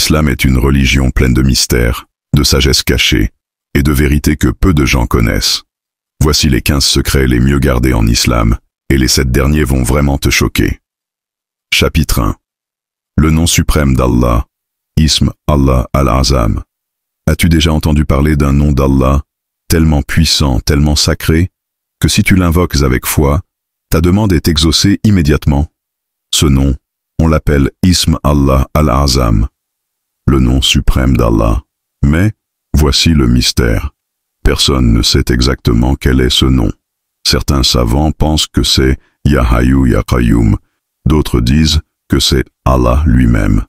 L'islam est une religion pleine de mystères, de sagesse cachée et de vérités que peu de gens connaissent. Voici les 15 secrets les mieux gardés en islam, et les 7 derniers vont vraiment te choquer. Chapitre 1. Le nom suprême d'Allah, Ism Allah al-Azam. As-tu déjà entendu parler d'un nom d'Allah, tellement puissant, tellement sacré, que si tu l'invoques avec foi, ta demande est exaucée immédiatement? Ce nom, on l'appelle Ism Allah al-Azam, le nom suprême d'Allah. Mais, voici le mystère. Personne ne sait exactement quel est ce nom. Certains savants pensent que c'est Ya Hayyu Ya Qayyum, d'autres disent que c'est Allah lui-même.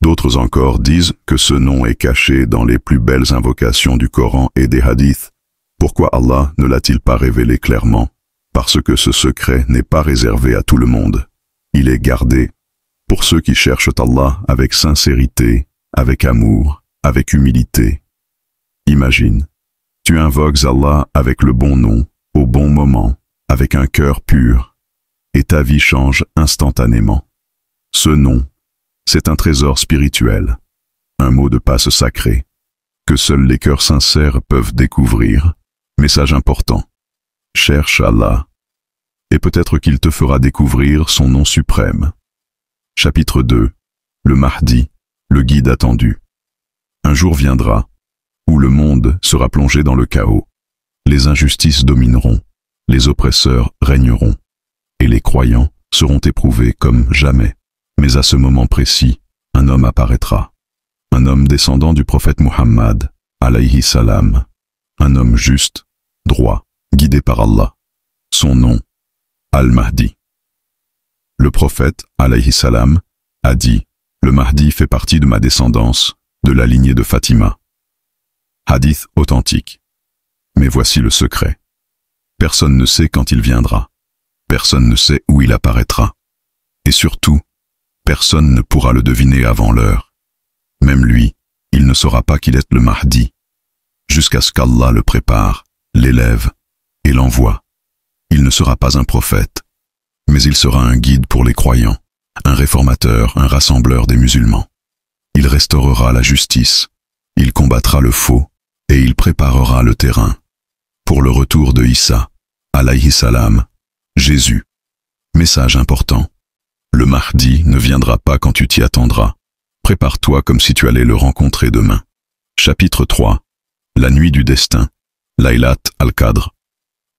D'autres encore disent que ce nom est caché dans les plus belles invocations du Coran et des hadiths. Pourquoi Allah ne l'a-t-il pas révélé clairement? Parce que ce secret n'est pas réservé à tout le monde. Il est gardé pour ceux qui cherchent Allah avec sincérité, avec amour, avec humilité. Imagine, tu invoques Allah avec le bon nom, au bon moment, avec un cœur pur, et ta vie change instantanément. Ce nom, c'est un trésor spirituel, un mot de passe sacré, que seuls les cœurs sincères peuvent découvrir. Message important. Cherche Allah, et peut-être qu'il te fera découvrir son nom suprême. Chapitre 2. Le Mahdi, le guide attendu. Un jour viendra, où le monde sera plongé dans le chaos. Les injustices domineront, les oppresseurs régneront, et les croyants seront éprouvés comme jamais. Mais à ce moment précis, un homme apparaîtra. Un homme descendant du prophète Muhammad, alayhi salam. Un homme juste, droit, guidé par Allah. Son nom, Al-Mahdi. Le prophète, alayhi salam, a dit, le Mahdi fait partie de ma descendance, de la lignée de Fatima. Hadith authentique. Mais voici le secret. Personne ne sait quand il viendra. Personne ne sait où il apparaîtra. Et surtout, personne ne pourra le deviner avant l'heure. Même lui, il ne saura pas qu'il est le Mahdi, jusqu'à ce qu'Allah le prépare, l'élève et l'envoie. Il ne sera pas un prophète, mais il sera un guide pour les croyants, un réformateur, un rassembleur des musulmans. Il restaurera la justice, il combattra le faux, et il préparera le terrain pour le retour de Isa, alayhi salam, Jésus. Message important. Le Mahdi ne viendra pas quand tu t'y attendras. Prépare-toi comme si tu allais le rencontrer demain. Chapitre 3. La nuit du destin. Laylat al-Qadr.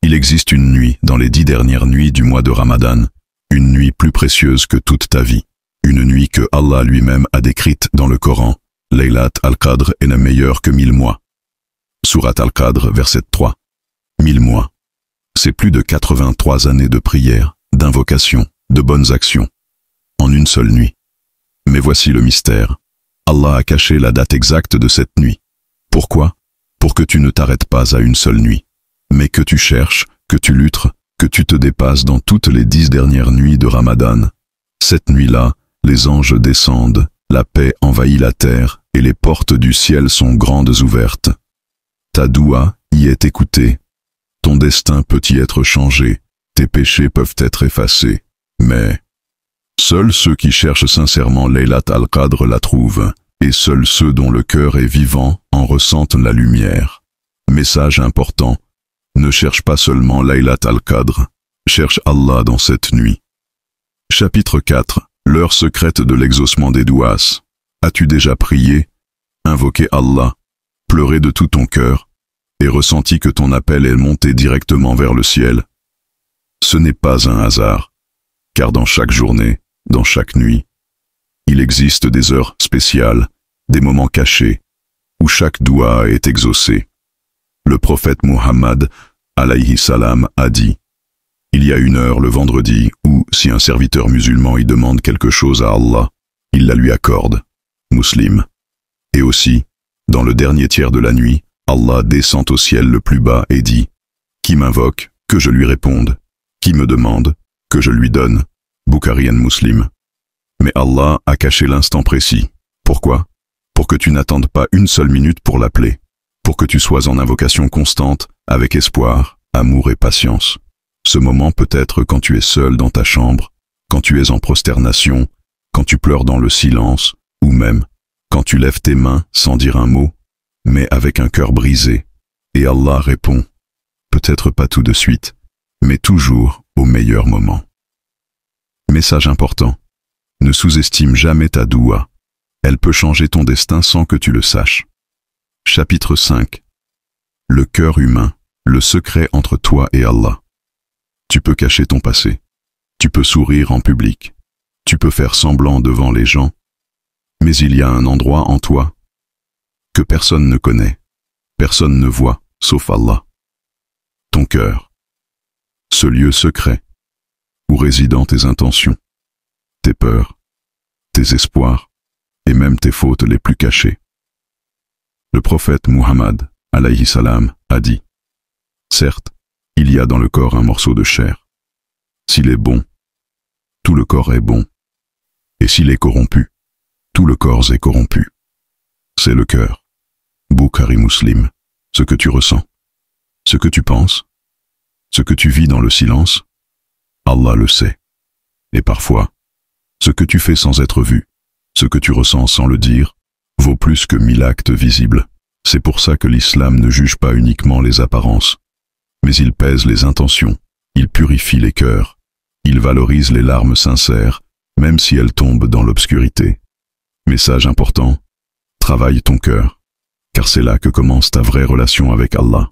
Il existe une nuit dans les 10 dernières nuits du mois de Ramadan, une nuit plus précieuse que toute ta vie, une nuit que Allah lui-même a décrite dans le Coran. Laylat al-Qadr est meilleure que 1000 mois. Surat al-Qadr, verset 3. 1000 mois. C'est plus de 83 années de prière, d'invocation, de bonnes actions, en une seule nuit. Mais voici le mystère. Allah a caché la date exacte de cette nuit. Pourquoi? Pour que tu ne t'arrêtes pas à une seule nuit, mais que tu cherches, que tu luttes, que tu te dépasses dans toutes les 10 dernières nuits de Ramadan. Cette nuit-là, les anges descendent, la paix envahit la terre, et les portes du ciel sont grandes ouvertes. Ta doua y est écoutée. Ton destin peut y être changé, tes péchés peuvent être effacés. Mais seuls ceux qui cherchent sincèrement Laylat al-Qadr la trouvent, et seuls ceux dont le cœur est vivant en ressentent la lumière. Message important. Ne cherche pas seulement Laylat al-Qadr, cherche Allah dans cette nuit. Chapitre 4. L'heure secrète de l'exaucement des douas. As-tu déjà prié, invoqué Allah, pleuré de tout ton cœur, et ressenti que ton appel est monté directement vers le ciel? Ce n'est pas un hasard, car dans chaque journée, dans chaque nuit, il existe des heures spéciales, des moments cachés, où chaque doua est exaucé. Le prophète Muhammad, alayhi salam, a dit, il y a une heure le vendredi où, si un serviteur musulman y demande quelque chose à Allah, il la lui accorde. Muslim. Et aussi, dans le dernier tiers de la nuit, Allah descend au ciel le plus bas et dit, qui m'invoque, que je lui réponde, qui me demande, que je lui donne. Bukhari and Muslim. Mais Allah a caché l'instant précis. Pourquoi? Pour que tu n'attendes pas une seule minute pour l'appeler, pour que tu sois en invocation constante, avec espoir, amour et patience. Ce moment peut être quand tu es seul dans ta chambre, quand tu es en prosternation, quand tu pleures dans le silence, ou même quand quand tu lèves tes mains sans dire un mot, mais avec un cœur brisé, et Allah répond, peut-être pas tout de suite, mais toujours au meilleur moment. Message important. Ne sous-estime jamais ta doua. Elle peut changer ton destin sans que tu le saches. Chapitre 5. Le cœur humain, le secret entre toi et Allah. Tu peux cacher ton passé. Tu peux sourire en public. Tu peux faire semblant devant les gens. Mais il y a un endroit en toi que personne ne connaît, personne ne voit, sauf Allah. Ton cœur. Ce lieu secret où résident tes intentions, tes peurs, tes espoirs et même tes fautes les plus cachées. Le prophète Muhammad, alayhi salam, a dit, « Certes, il y a dans le corps un morceau de chair. S'il est bon, tout le corps est bon. Et s'il est corrompu, tout le corps est corrompu. C'est le cœur. Bukhari Muslim, ce que tu ressens, ce que tu penses, ce que tu vis dans le silence, Allah le sait. Et parfois, ce que tu fais sans être vu, ce que tu ressens sans le dire, vaut plus que 1000 actes visibles. C'est pour ça que l'islam ne juge pas uniquement les apparences, mais il pèse les intentions, il purifie les cœurs, il valorise les larmes sincères, même si elles tombent dans l'obscurité. Message important, travaille ton cœur, car c'est là que commence ta vraie relation avec Allah.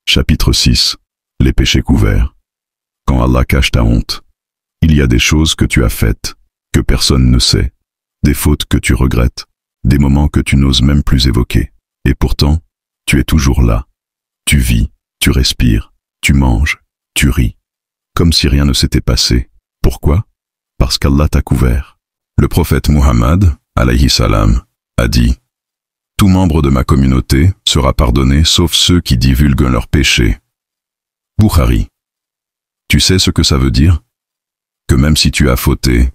Chapitre 6. Les péchés couverts. Quand Allah cache ta honte, il y a des choses que tu as faites, que personne ne sait, des fautes que tu regrettes, des moments que tu n'oses même plus évoquer. Et pourtant, tu es toujours là. Tu vis, tu respires, tu manges, tu ris, comme si rien ne s'était passé. Pourquoi? Parce qu'Allah t'a couvert. Le prophète Muhammad, alayhi salam, a dit, « Tout membre de ma communauté sera pardonné sauf ceux qui divulguent leurs péchés. » Bukhari. Tu sais ce que ça veut dire? Que même si tu as fauté,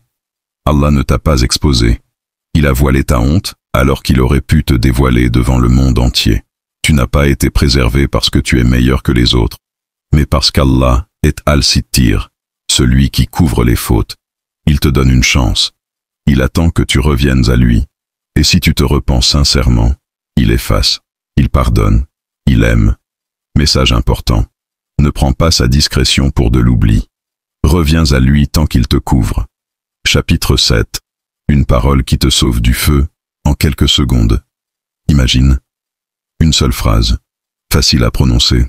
Allah ne t'a pas exposé. Il a voilé ta honte alors qu'il aurait pu te dévoiler devant le monde entier. Tu n'as pas été préservé parce que tu es meilleur que les autres, mais parce qu'Allah est Al-Sittir, celui qui couvre les fautes. Il te donne une chance. Il attend que tu reviennes à lui. Et si tu te repens sincèrement, il efface, il pardonne, il aime. Message important. Ne prends pas sa discrétion pour de l'oubli. Reviens à lui tant qu'il te couvre. Chapitre 7. Une parole qui te sauve du feu, en quelques secondes. Imagine. Une seule phrase, facile à prononcer,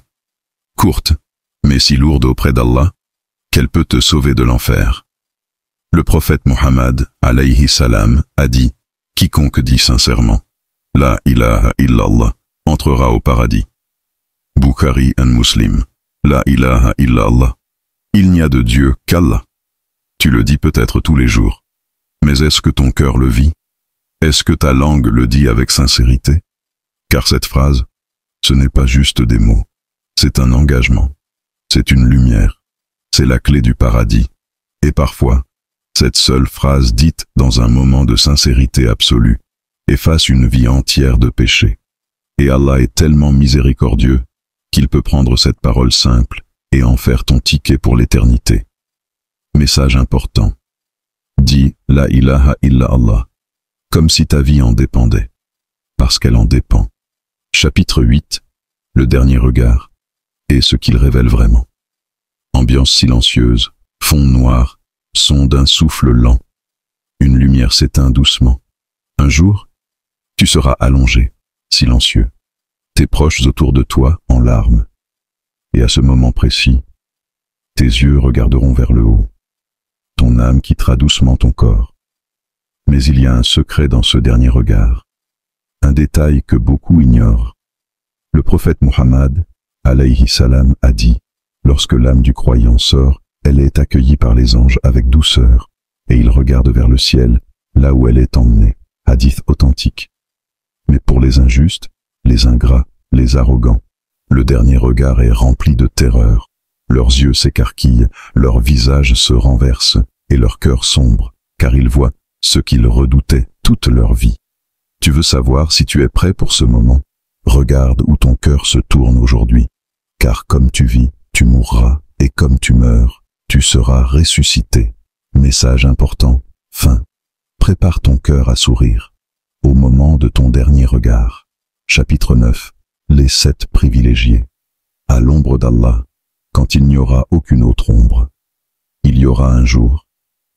courte, mais si lourde auprès d'Allah, qu'elle peut te sauver de l'enfer. Le prophète Muhammad, alayhi salam, a dit, « Quiconque dit sincèrement, La ilaha illallah, entrera au paradis. » Bukhari and Muslim, La ilaha illallah. Il n'y a de Dieu qu'Allah. Tu le dis peut-être tous les jours, mais est-ce que ton cœur le vit? Est-ce que ta langue le dit avec sincérité? Car cette phrase, ce n'est pas juste des mots, c'est un engagement, c'est une lumière, c'est la clé du paradis. Et parfois, cette seule phrase dite dans un moment de sincérité absolue efface une vie entière de péché. Et Allah est tellement miséricordieux qu'il peut prendre cette parole simple et en faire ton ticket pour l'éternité. Message important. Dis la ilaha illallah, comme si ta vie en dépendait, parce qu'elle en dépend. Chapitre 8. Le dernier regard, et ce qu'il révèle vraiment. Ambiance silencieuse, fond noir, son d'un souffle lent. Une lumière s'éteint doucement. Un jour, tu seras allongé, silencieux, tes proches autour de toi en larmes. Et à ce moment précis, tes yeux regarderont vers le haut. Ton âme quittera doucement ton corps. Mais il y a un secret dans ce dernier regard, un détail que beaucoup ignorent. Le prophète Muhammad, alayhi salam, a dit, lorsque l'âme du croyant sort, elle est accueillie par les anges avec douceur, et il regarde vers le ciel, là où elle est emmenée. Hadith authentique. Mais pour les injustes, les ingrats, les arrogants, le dernier regard est rempli de terreur. Leurs yeux s'écarquillent, leur visage se renverse, et leur cœur sombre, car ils voient ce qu'ils redoutaient toute leur vie. Tu veux savoir si tu es prêt pour ce moment? Regarde où ton cœur se tourne aujourd'hui, car comme tu vis, tu mourras, et comme tu meurs, tu seras ressuscité. Message important, fin. Prépare ton cœur à sourire. Au moment de regard. Chapitre 9. Les 7 privilégiés. À l'ombre d'Allah, quand il n'y aura aucune autre ombre. Il y aura un jour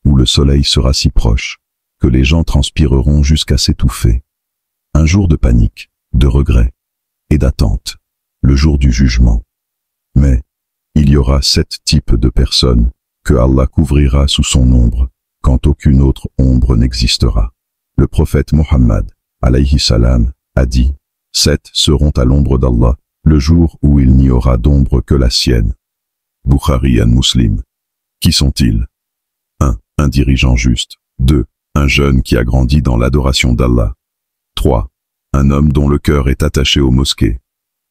où le soleil sera si proche que les gens transpireront jusqu'à s'étouffer. Un jour de panique, de regret et d'attente, le jour du jugement. Mais il y aura 7 types de personnes que Allah couvrira sous son ombre, quand aucune autre ombre n'existera. Le prophète Mohammed, alayhi salam, a dit, 7 seront à l'ombre d'Allah, le jour où il n'y aura d'ombre que la sienne. Bukhari et Muslim. Qui sont-ils? 1. Un dirigeant juste. 2. Un jeune qui a grandi dans l'adoration d'Allah. 3. Un homme dont le cœur est attaché aux mosquées.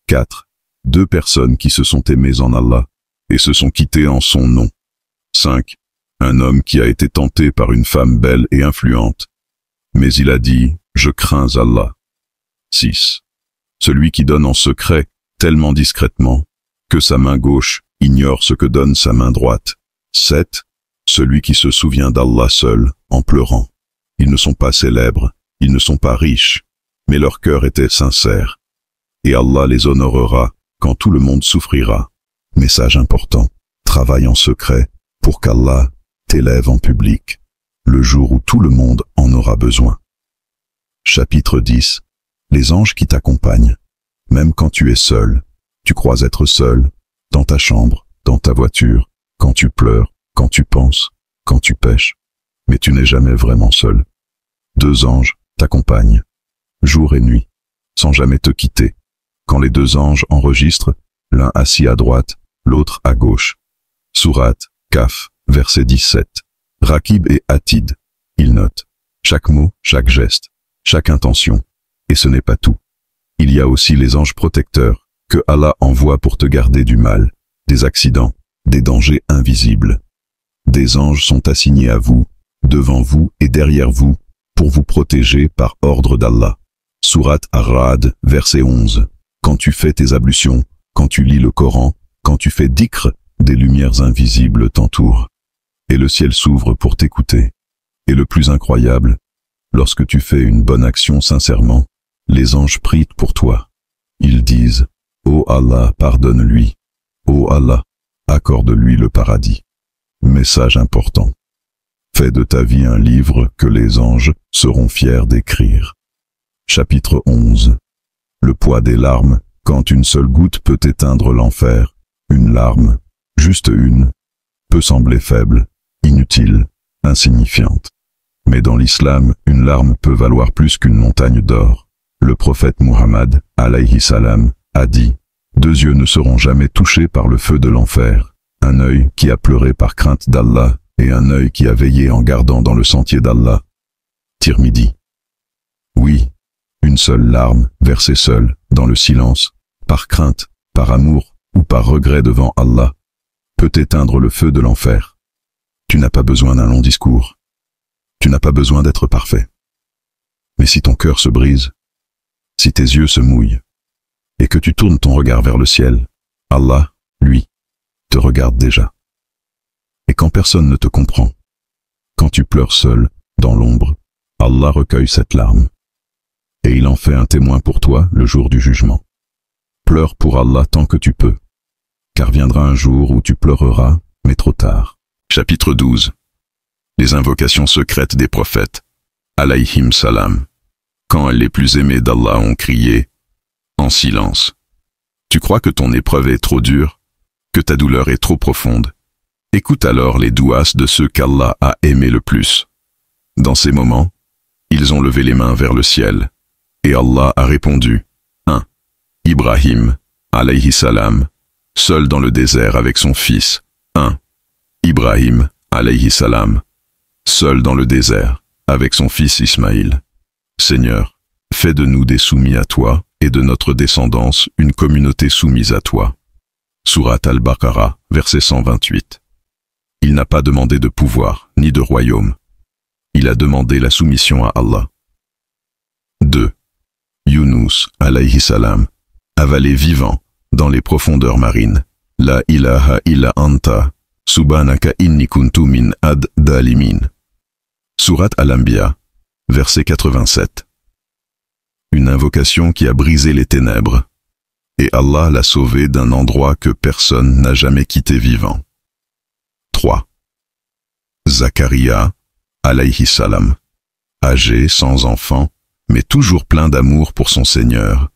4. 2 personnes qui se sont aimées en Allah et se sont quittées en son nom. 5. Un homme qui a été tenté par une femme belle et influente, mais il a dit « Je crains Allah ». 6. Celui qui donne en secret, tellement discrètement, que sa main gauche ignore ce que donne sa main droite. 7. Celui qui se souvient d'Allah seul, en pleurant. Ils ne sont pas célèbres, ils ne sont pas riches, mais leur cœur était sincère. Et Allah les honorera quand tout le monde souffrira. Message important, travaille en secret pour qu'Allah t'élève en public, le jour où tout le monde en aura besoin. Chapitre 10. Les anges qui t'accompagnent. Même quand tu es seul, tu crois être seul, dans ta chambre, dans ta voiture, quand tu pleures, quand tu penses, quand tu pêches, mais tu n'es jamais vraiment seul. 2 anges t'accompagnent, jour et nuit, sans jamais te quitter. Quand les 2 anges enregistrent, l'un assis à droite, l'autre à gauche. Sourate, Kaf, verset 17. Rakib et Atid, ils notent chaque mot, chaque geste, chaque intention. Et ce n'est pas tout. Il y a aussi les anges protecteurs, que Allah envoie pour te garder du mal, des accidents, des dangers invisibles. Des anges sont assignés à vous, devant vous et derrière vous, pour vous protéger par ordre d'Allah. Sourate Ar-Ra'd, verset 11. Quand tu fais tes ablutions, quand tu lis le Coran, quand tu fais dhikr, des lumières invisibles t'entourent. Et le ciel s'ouvre pour t'écouter. Et le plus incroyable, lorsque tu fais une bonne action sincèrement, les anges prient pour toi. Ils disent, « Ô Allah, pardonne-lui. Ô Allah, accorde-lui le paradis. » Message important. Fais de ta vie un livre que les anges seront fiers d'écrire. Chapitre 11. Le poids des larmes, quand une seule goutte peut éteindre l'enfer. Une larme, juste une, peut sembler faible, inutile, insignifiante. Mais dans l'islam, une larme peut valoir plus qu'une montagne d'or. Le prophète Muhammad, alayhi salam, a dit « 2 yeux ne seront jamais touchés par le feu de l'enfer. Un œil qui a pleuré par crainte d'Allah et un œil qui a veillé en gardant dans le sentier d'Allah. » Tirmidhi. Oui, une seule larme, versée seule, dans le silence, par crainte, par amour ou par regret devant Allah, peut éteindre le feu de l'enfer. Tu n'as pas besoin d'un long discours. Tu n'as pas besoin d'être parfait. Mais si ton cœur se brise, si tes yeux se mouillent, et que tu tournes ton regard vers le ciel, Allah, lui, te regarde déjà. Et quand personne ne te comprend, quand tu pleures seul, dans l'ombre, Allah recueille cette larme. Et il en fait un témoin pour toi le jour du jugement. Pleure pour Allah tant que tu peux, car viendra un jour où tu pleureras, mais trop tard. Chapitre 12. Les invocations secrètes des prophètes, alayhim salam. Quand les plus aimés d'Allah ont crié, en silence. Tu crois que ton épreuve est trop dure, que ta douleur est trop profonde. Écoute alors les douas de ceux qu'Allah a aimés le plus. Dans ces moments, ils ont levé les mains vers le ciel, et Allah a répondu, 1. Ibrahim, alayhi salam, seul dans le désert avec son fils. 1. Ibrahim, alayhi salam, seul dans le désert, avec son fils Ismaïl. Seigneur, fais de nous des soumis à toi, et de notre descendance une communauté soumise à toi. Sourate Al-Baqarah, verset 128. Il n'a pas demandé de pouvoir, ni de royaume. Il a demandé la soumission à Allah. 2. Yunus, alayhi salam, avalé vivant, dans les profondeurs marines. La ilaha illa anta, subhanaka inni kuntu min ad-dalimin. Sourate Al-Anbiya, verset 87. Une une invocation qui a brisé les ténèbres. Et Allah l'a sauvé d'un endroit que personne n'a jamais quitté vivant. 3. Zacharia, alayhi salam. Âgé, sans enfant, mais toujours plein d'amour pour son Seigneur.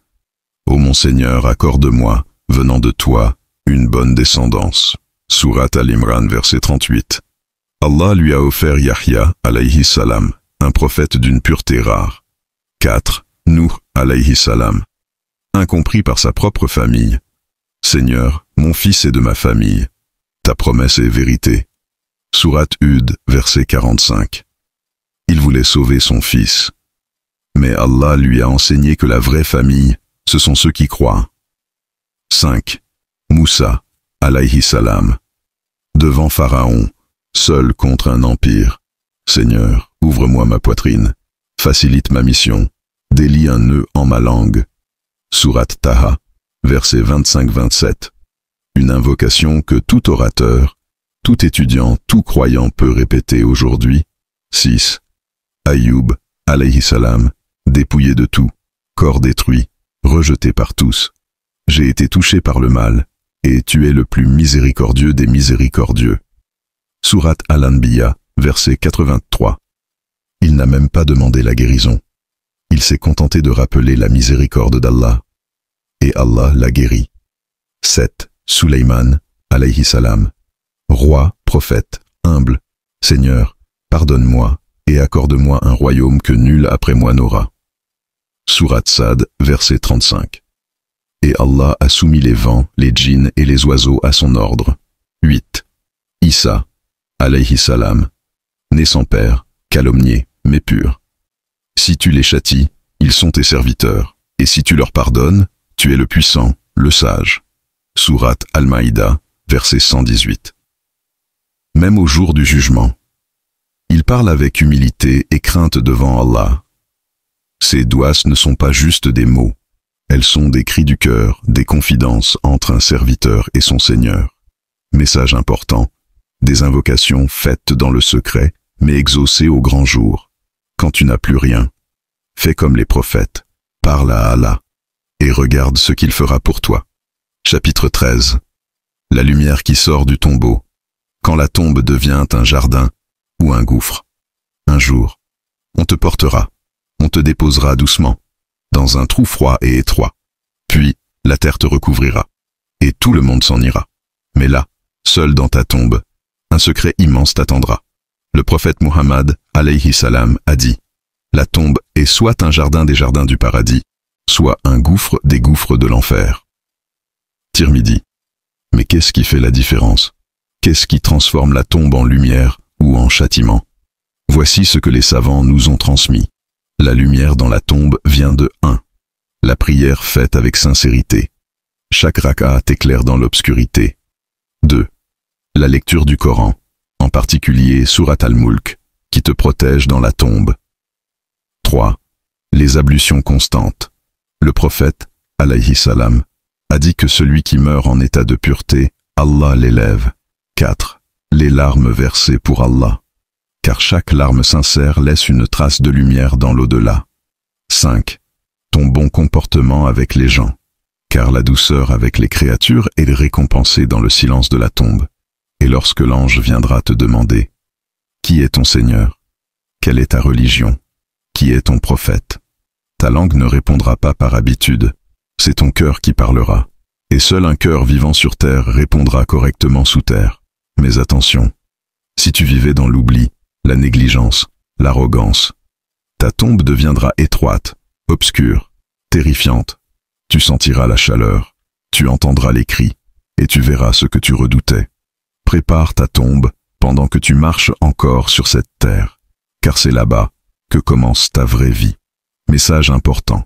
Ô mon Seigneur, accorde-moi, venant de toi, une bonne descendance. Sourate Al-Imran, verset 38. Allah lui a offert Yahya, alayhi salam, un prophète d'une pureté rare. 4. Nuh, alayhi salam. Incompris par sa propre famille. Seigneur, mon fils est de ma famille. Ta promesse est vérité. Sourate Hud, verset 45. Il voulait sauver son fils. Mais Allah lui a enseigné que la vraie famille, ce sont ceux qui croient. 5. Moussa, alayhi salam. Devant Pharaon, seul contre un empire. Seigneur, ouvre-moi ma poitrine, facilite ma mission, délie un nœud en ma langue. Sourate Taha, versets 25-27. Une invocation que tout orateur, tout étudiant, tout croyant peut répéter aujourd'hui. 6. Ayoub, alayhi salam, dépouillé de tout, corps détruit, rejeté par tous. J'ai été touché par le mal, et tu es le plus miséricordieux des miséricordieux. Sourate Al-Anbiya, verset 83. Il n'a même pas demandé la guérison. Il s'est contenté de rappeler la miséricorde d'Allah. Et Allah l'a guéri. 7. Suleyman, alayhi salam. Roi, prophète, humble. Seigneur, pardonne-moi et accorde-moi un royaume que nul après moi n'aura. Sourate Sad, verset 35. Et Allah a soumis les vents, les djinns et les oiseaux à son ordre. 8. Issa, alayhi salam. Né sans père, calomnié, mais pur. Si tu les châties, ils sont tes serviteurs, et si tu leur pardonnes, tu es le puissant, le sage. Sourate Al-Maïda, verset 118. Même au jour du jugement, il parle avec humilité et crainte devant Allah. Ces douas ne sont pas juste des mots, elles sont des cris du cœur, des confidences entre un serviteur et son Seigneur. Message important, des invocations faites dans le secret, mais exaucées au grand jour. Quand tu n'as plus rien, fais comme les prophètes, parle à Allah, et regarde ce qu'il fera pour toi. Chapitre 13. La lumière qui sort du tombeau. Quand la tombe devient un jardin ou un gouffre. Un jour, on te portera, on te déposera doucement, dans un trou froid et étroit. Puis, la terre te recouvrira, et tout le monde s'en ira. Mais là, seul dans ta tombe, un secret immense t'attendra. Le prophète Muhammad, alayhi salam, a dit, la tombe est soit un jardin des jardins du paradis, soit un gouffre des gouffres de l'enfer. Tirmidhi. Mais qu'est-ce qui fait la différence? Qu'est-ce qui transforme la tombe en lumière ou en châtiment? Voici ce que les savants nous ont transmis. La lumière dans la tombe vient de 1. La prière faite avec sincérité. Chaque raka'a t'éclaire dans l'obscurité. 2. La lecture du Coran, en particulier Sourate Al-Mulk, qui te protège dans la tombe. 3. Les ablutions constantes. Le prophète, alayhi salam, a dit que celui qui meurt en état de pureté, Allah l'élève. 4. Les larmes versées pour Allah. Car chaque larme sincère laisse une trace de lumière dans l'au-delà. 5. Ton bon comportement avec les gens. Car la douceur avec les créatures est récompensée dans le silence de la tombe. Et lorsque l'ange viendra te demander, qui est ton Seigneur? Quelle est ta religion? Qui est ton prophète? Ta langue ne répondra pas par habitude. C'est ton cœur qui parlera. Et seul un cœur vivant sur terre répondra correctement sous terre. Mais attention, si tu vivais dans l'oubli, la négligence, l'arrogance, ta tombe deviendra étroite, obscure, terrifiante. Tu sentiras la chaleur, tu entendras les cris, et tu verras ce que tu redoutais. Prépare ta tombe pendant que tu marches encore sur cette terre, car c'est là-bas que commence ta vraie vie. Message important.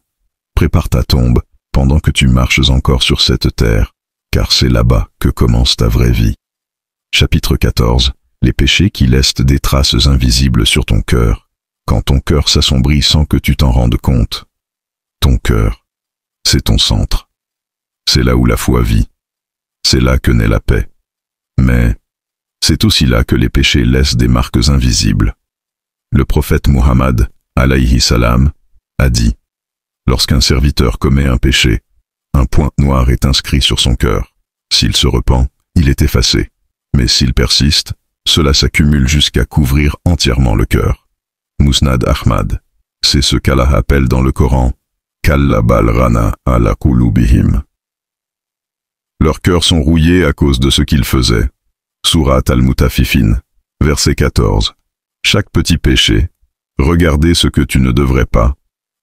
Prépare ta tombe pendant que tu marches encore sur cette terre, car c'est là-bas que commence ta vraie vie. Chapitre 14. Les péchés qui laissent des traces invisibles sur ton cœur, quand ton cœur s'assombrit sans que tu t'en rendes compte. Ton cœur, c'est ton centre. C'est là où la foi vit. C'est là que naît la paix. Mais c'est aussi là que les péchés laissent des marques invisibles. Le prophète Muhammad, alayhi salam, a dit, Lorsqu'un serviteur commet un péché, un point noir est inscrit sur son cœur. S'il se repent, il est effacé. Mais s'il persiste, cela s'accumule jusqu'à couvrir entièrement le cœur. Musnad Ahmad. C'est ce qu'Allah appelle dans le Coran « Kalla bal rana ala qulubihim ». Leurs cœurs sont rouillés à cause de ce qu'ils faisaient. Surat al-Mutafifin, verset 14. Chaque petit péché, regarder ce que tu ne devrais pas,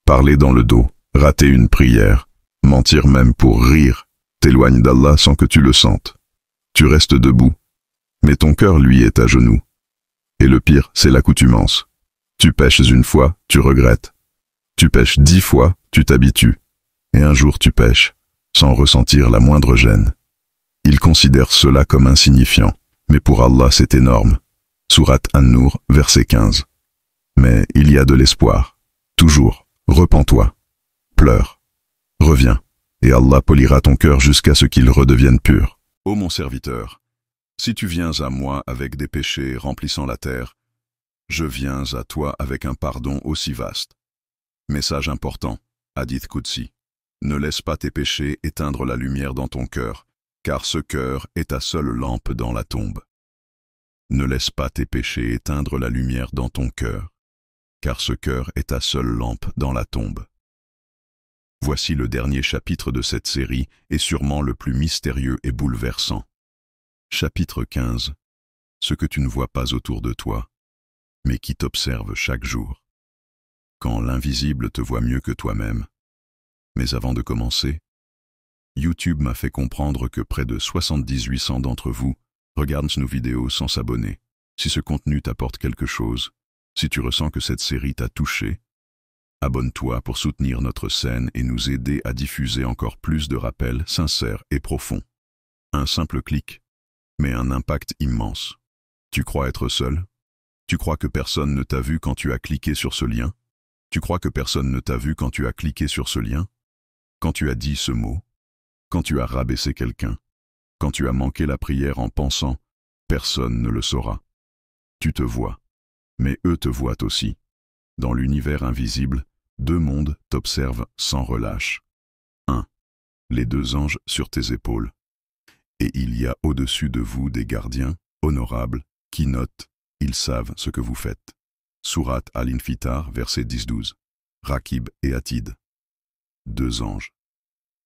parler dans le dos, rater une prière, mentir même pour rire, t'éloigne d'Allah sans que tu le sentes. Tu restes debout, mais ton cœur lui est à genoux. Et le pire, c'est l'accoutumance. Tu pèches une fois, tu regrettes. Tu pèches 10 fois, tu t'habitues. Et un jour tu pèches, sans ressentir la moindre gêne. Il considère cela comme insignifiant, mais pour Allah c'est énorme. Surat An-Nur, verset 15. Mais il y a de l'espoir. Toujours, repens-toi. Pleure. Reviens, et Allah polira ton cœur jusqu'à ce qu'il redevienne pur. Ô mon serviteur, si tu viens à moi avec des péchés remplissant la terre, je viens à toi avec un pardon aussi vaste. Message important, Hadith Qudsi. Ne laisse pas tes péchés éteindre la lumière dans ton cœur, car ce cœur est ta seule lampe dans la tombe. Ne laisse pas tes péchés éteindre la lumière dans ton cœur, car ce cœur est ta seule lampe dans la tombe. Voici le dernier chapitre de cette série et sûrement le plus mystérieux et bouleversant. Chapitre 15. Ce que tu ne vois pas autour de toi, mais qui t'observe chaque jour. Quand l'invisible te voit mieux que toi-même. Mais avant de commencer, YouTube m'a fait comprendre que près de 7800 d'entre vous regardent nos vidéos sans s'abonner. Si ce contenu t'apporte quelque chose, si tu ressens que cette série t'a touché, abonne-toi pour soutenir notre chaîne et nous aider à diffuser encore plus de rappels sincères et profonds. Un simple clic, mais un impact immense. Tu crois être seul? Tu crois que personne ne t'a vu quand tu as cliqué sur ce lien? Tu crois que personne ne t'a vu quand tu as cliqué sur ce lien? Quand tu as dit ce mot? Quand tu as rabaissé quelqu'un? Quand tu as manqué la prière en pensant « personne ne le saura ». Tu te vois, mais eux te voient aussi. Dans l'univers invisible, 2 mondes t'observent sans relâche. 1. Les 2 anges sur tes épaules. Et il y a au-dessus de vous des gardiens, honorables, qui notent, ils savent ce que vous faites. Surat Al-Infitar, verset 10-12. Raqib et Atid. 2 anges.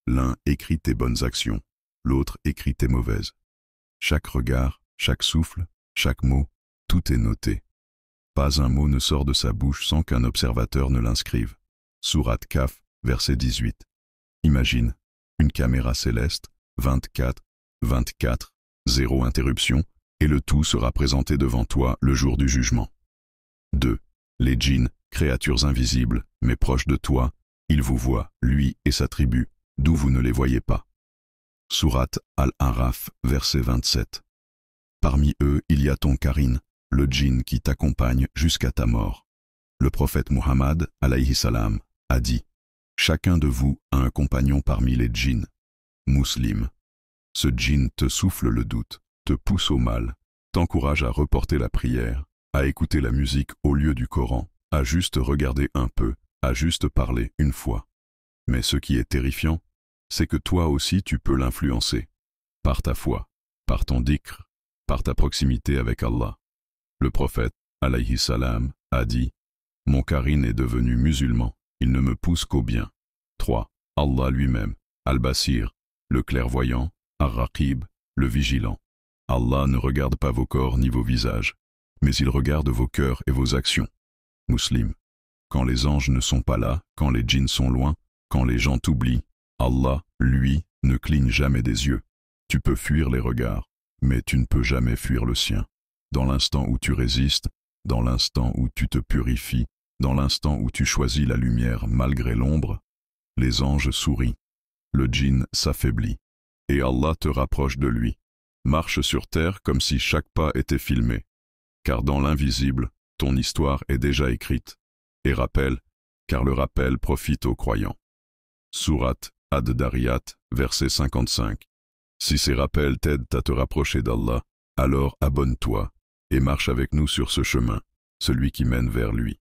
L'un écrit tes bonnes actions, l'autre écrit tes mauvaises. Chaque regard, chaque souffle, chaque mot, tout est noté. Pas un mot ne sort de sa bouche sans qu'un observateur ne l'inscrive. Surat Kaf, verset 18. Imagine, une caméra céleste, 24, 24, 0 interruption, et le tout sera présenté devant toi le jour du jugement. 2. Les djinns, créatures invisibles, mais proches de toi, ils vous voient, lui et sa tribu, d'où vous ne les voyez pas. Surat Al-Araf, verset 27. Parmi eux, il y a ton Karine, le djinn qui t'accompagne jusqu'à ta mort. Le prophète Muhammad, alayhi salam, a dit « Chacun de vous a un compagnon parmi les djinns. Muslim. Ce djinn te souffle le doute, te pousse au mal, t'encourage à reporter la prière, à écouter la musique au lieu du Coran, à juste regarder un peu, à juste parler une fois. Mais ce qui est terrifiant, c'est que toi aussi tu peux l'influencer, par ta foi, par ton dhikr, par ta proximité avec Allah. Le prophète, alayhi salam, a dit « Mon Karine est devenu musulman, il ne me pousse qu'au bien. » 3. Allah lui-même, Al-Basir, le clairvoyant, Ar-Raqib, le vigilant. Allah ne regarde pas vos corps ni vos visages, mais il regarde vos cœurs et vos actions. Muslim. Quand les anges ne sont pas là, quand les djinns sont loin, quand les gens t'oublient, Allah, lui, ne cligne jamais des yeux. Tu peux fuir les regards, mais tu ne peux jamais fuir le sien. Dans l'instant où tu résistes, dans l'instant où tu te purifies, dans l'instant où tu choisis la lumière malgré l'ombre, les anges sourient, le djinn s'affaiblit, et Allah te rapproche de lui. Marche sur terre comme si chaque pas était filmé, car dans l'invisible, ton histoire est déjà écrite. Et rappelle, car le rappel profite aux croyants. Surat Ad-Dariyat, verset 55. Si ces rappels t'aident à te rapprocher d'Allah, alors abonne-toi et marche avec nous sur ce chemin, celui qui mène vers lui.